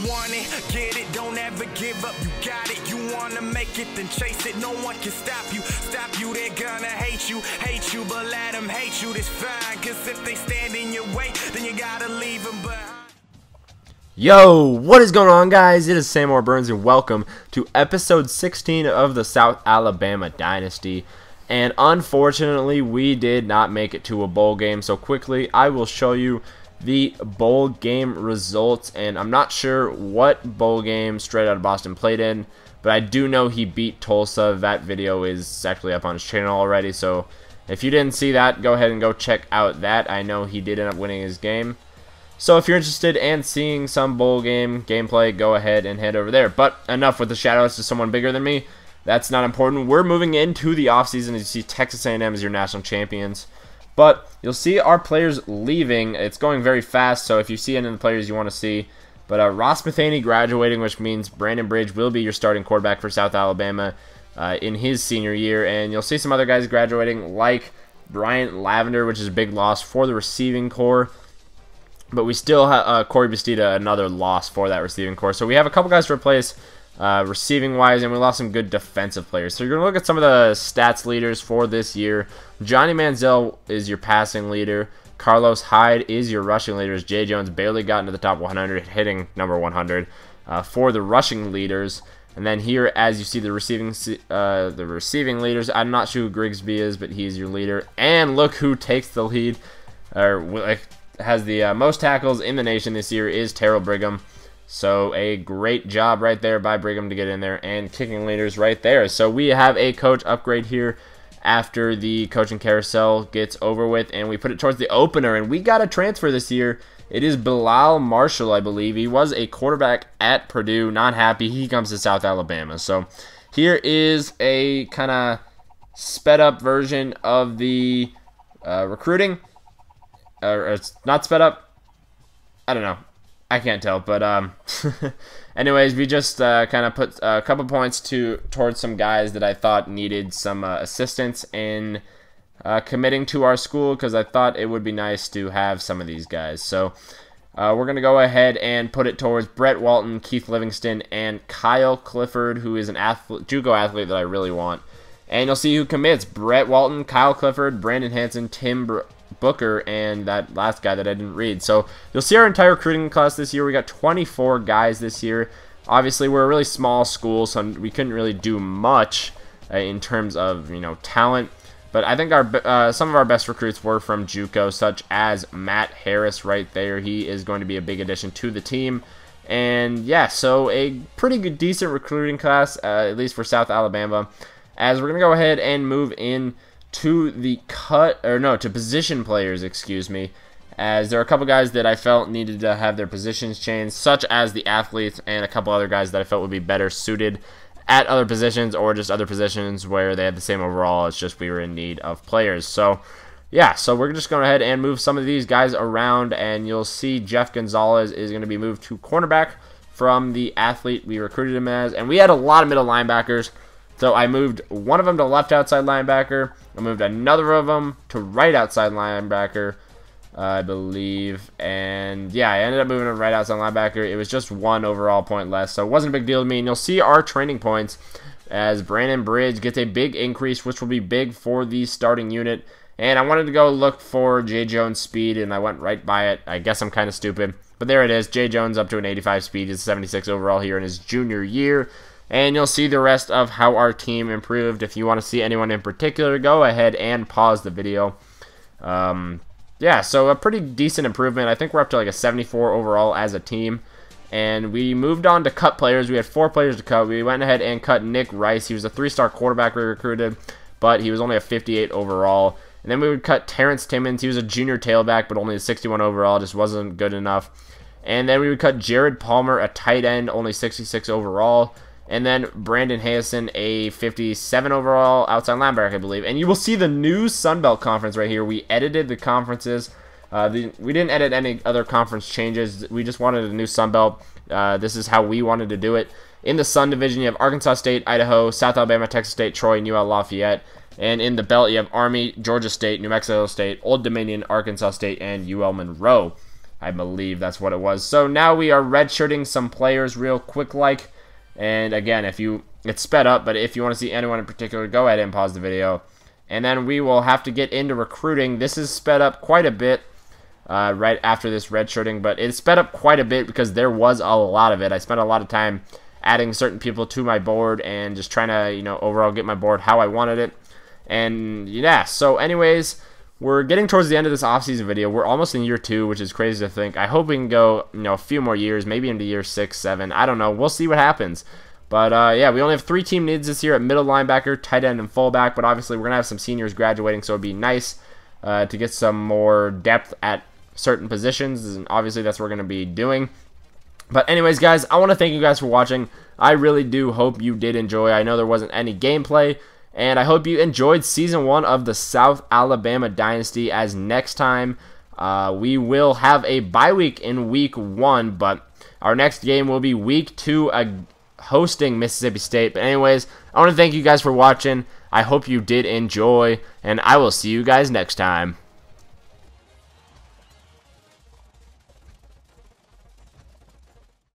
want it, get it, don't ever give up, you got it. You wanna make it, then chase it, no one can stop you. They're gonna hate you, but let them hate you, that's fine. Cause if they stand in your way, then you gotta leave them behind. Yo, what is going on, guys? It is Sam Burns, and welcome to episode 16 of the South Alabama Dynasty. And unfortunately, we did not make it to a bowl game. So quickly, I will show you the bowl game results. And I'm not sure what bowl game Straight Outta Boston played in, but I do know he beat Tulsa. That video is actually up on his channel already. So if you didn't see that, go ahead and go check out that. I know he did end up winning his game. So if you're interested in seeing some bowl game gameplay, go ahead and head over there. But enough with the shoutouts to someone bigger than me. That's not important. We're moving into the offseason. As you see, Texas A&M is your national champions. But you'll see our players leaving. It's going very fast, so if you see any of the players you want to see. But Ross Matheny graduating, which means Brandon Bridge will be your starting quarterback for South Alabama in his senior year. And you'll see some other guys graduating, like Bryant Lavender, which is a big loss for the receiving corps. But we still have Corey Bastida, another loss for that receiving corps. So we have a couple guys to replace receiving-wise, and we lost some good defensive players. So you're going to look at some of the stats leaders for this year. Johnny Manziel is your passing leader. Carlos Hyde is your rushing leader. Jay Jones barely got into the top 100, hitting number 100 for the rushing leaders. And then here, as you see, the receiving leaders, I'm not sure who Grigsby is, but he's your leader. And look who takes the lead, or has the most tackles in the nation this year, is Terrell Brigham. So a great job right there by Brigham to get in there, and kicking leaders right there. So we have a coach upgrade here after the coaching carousel gets over with, and we put it towards the opener, and we got a transfer this year. It is Bilal Marshall, I believe. He was a quarterback at Purdue, not happy. He comes to South Alabama. So here is a kind of sped up version of the recruiting. It's not sped up. I don't know. I can't tell, but anyways, we just kind of put a couple points towards some guys that I thought needed some assistance in committing to our school, because I thought it would be nice to have some of these guys. So we're going to go ahead and put it towards Brett Walton, Keith Livingston, and Kyle Clifford, who is an JUCO athlete that I really want. And you'll see who commits: Brett Walton, Kyle Clifford, Brandon Hanson, Tim Booker, and that last guy that I didn't read. So you'll see our entire recruiting class this year. We got 24 guys this year. Obviously, we're a really small school, so we couldn't really do much in terms of talent. But I think some of our best recruits were from JUCO, such as Matt Harris right there. He is going to be a big addition to the team. And yeah, so a pretty good, decent recruiting class, at least for South Alabama. As we're gonna go ahead and move in to to position players, excuse me, as there are a couple guys that I felt needed to have their positions changed, such as the athletes, and a couple other guys that I felt would be better suited at other positions, or just other positions where they had the same overall. It's just we were in need of players. So yeah, so we're just going to go ahead and move some of these guys around, and you'll see Jeff Gonzalez is going to be moved to cornerback from the athlete we recruited him as. And we had a lot of middle linebackers. So I moved one of them to left outside linebacker. I moved another of them to right outside linebacker, I believe. And yeah, I ended up moving to right outside linebacker. It was just one overall point less, so it wasn't a big deal to me. And you'll see our training points as Brandon Bridge gets a big increase, which will be big for the starting unit. And I wanted to go look for Jay Jones' speed, and I went right by it. I guess I'm kind of stupid, but there it is. Jay Jones up to an 85 speed. He's 76 overall here in his junior year. And you'll see the rest of how our team improved. If you want to see anyone in particular, go ahead and pause the video. Yeah, so a pretty decent improvement. I think we're up to like a 74 overall as a team. And we moved on to cut players. We had 4 players to cut. We went ahead and cut Nick Rice. He was a 3-star quarterback we recruited, but he was only a 58 overall. And then we would cut Terrence Timmons. He was a junior tailback, but only a 61 overall. Just wasn't good enough. And then we would cut Jared Palmer, a tight end, only 66 overall. And then Brandon Hayson, a 57 overall outside linebacker, I believe. And you will see the new Sun Belt Conference right here. We edited the conferences. We didn't edit any other conference changes. We just wanted a new Sun Belt. This is how we wanted to do it. In the Sun Division, you have Arkansas State, Idaho, South Alabama, Texas State, Troy, and UL Lafayette. And in the Belt, you have Army, Georgia State, New Mexico State, Old Dominion, Arkansas State, and UL Monroe. I believe that's what it was. So now we are redshirting some players real quick like. And again, it's sped up, but if you want to see anyone in particular, go ahead and pause the video. And then we will have to get into recruiting. This is sped up quite a bit right after this redshirting, but it's sped up quite a bit because there was a lot of it. I spent a lot of time adding certain people to my board and just trying to, overall get my board how I wanted it. And yeah, so anyways, we're getting towards the end of this offseason video. We're almost in year 2, which is crazy to think. I hope we can go, a few more years, maybe into year 6, 7. I don't know. We'll see what happens. But yeah, we only have 3 team needs this year at middle linebacker, tight end, and fullback. But obviously, we're going to have some seniors graduating, so it'd be nice to get some more depth at certain positions. And obviously, that's what we're going to be doing. But anyways, guys, I want to thank you guys for watching. I really do hope you did enjoy. I know there wasn't any gameplay. And I hope you enjoyed Season 1 of the South Alabama Dynasty, as next time we will have a bye week in Week 1, but our next game will be Week 2 hosting Mississippi State. But anyways, I want to thank you guys for watching. I hope you did enjoy, and I will see you guys next time.